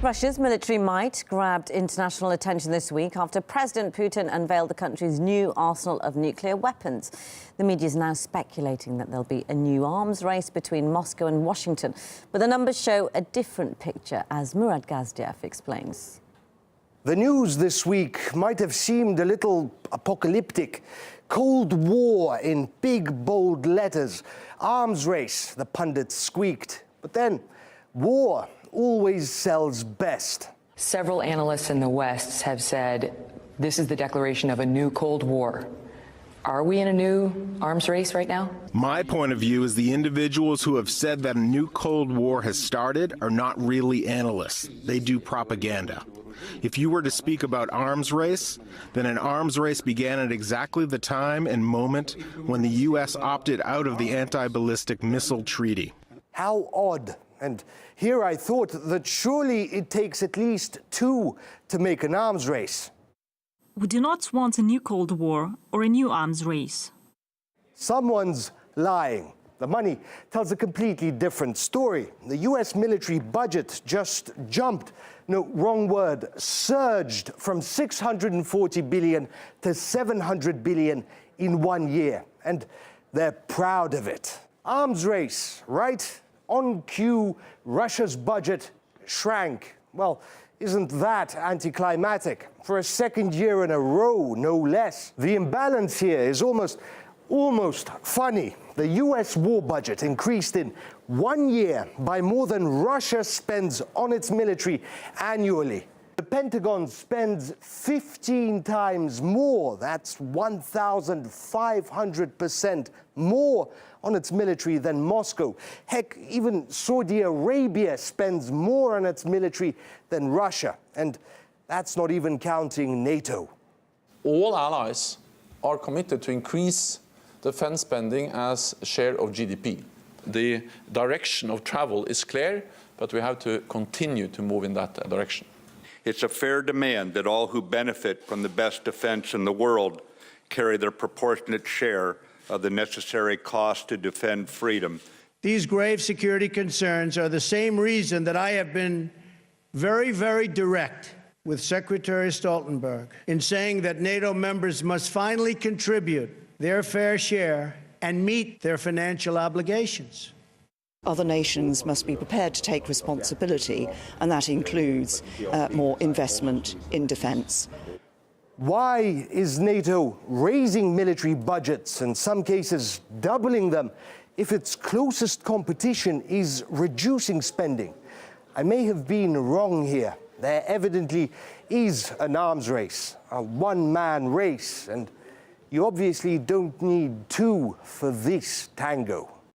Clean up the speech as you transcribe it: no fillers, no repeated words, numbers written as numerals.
Russia's military might grabbed international attention this week after President Putin unveiled the country's new arsenal of nuclear weapons. The media is now speculating that there'll be a new arms race between Moscow and Washington. But the numbers show a different picture, as Murad Gazdiev explains. The news this week might have seemed a little apocalyptic. Cold War in big, bold letters. Arms race, the pundits squeaked. But then, war always sells best. Several analysts in the West have said this is the declaration of a new Cold War. Are we in a new arms race right now? My point of view is the individuals who have said that a new Cold War has started are not really analysts. They do propaganda. If you were to speak about arms race, then an arms race began at exactly the time and moment when the U.S. opted out of the anti-ballistic missile treaty. How odd. And here I thought that surely it takes at least two to make an arms race. We do not want a new Cold War or a new arms race. Someone's lying. The money tells a completely different story. The U.S. military budget just jumped, no, wrong word, surged from $640 billion to $700 billion in 1 year. And they're proud of it. Arms race, right? On cue, Russia's budget shrank. Well, isn't that anticlimactic? For a second year in a row, no less. The imbalance here is almost funny. The U.S. war budget increased in 1 year by more than Russia spends on its military annually. The Pentagon spends 15 times more, that's 1,500% more on its military than Moscow. Heck, even Saudi Arabia spends more on its military than Russia. And that's not even counting NATO. All allies are committed to increase defense spending as a share of GDP. The direction of travel is clear, but we have to continue to move in that direction. It's a fair demand that all who benefit from the best defense in the world carry their proportionate share of the necessary cost to defend freedom. These grave security concerns are the same reason that I have been very, very direct with Secretary Stoltenberg in saying that NATO members must finally contribute their fair share and meet their financial obligations. Other nations must be prepared to take responsibility, and that includes more investment in defence. Why is NATO raising military budgets, in some cases doubling them, if its closest competition is reducing spending? I may have been wrong here. There evidently is an arms race, a one-man race, and you obviously don't need two for this tango.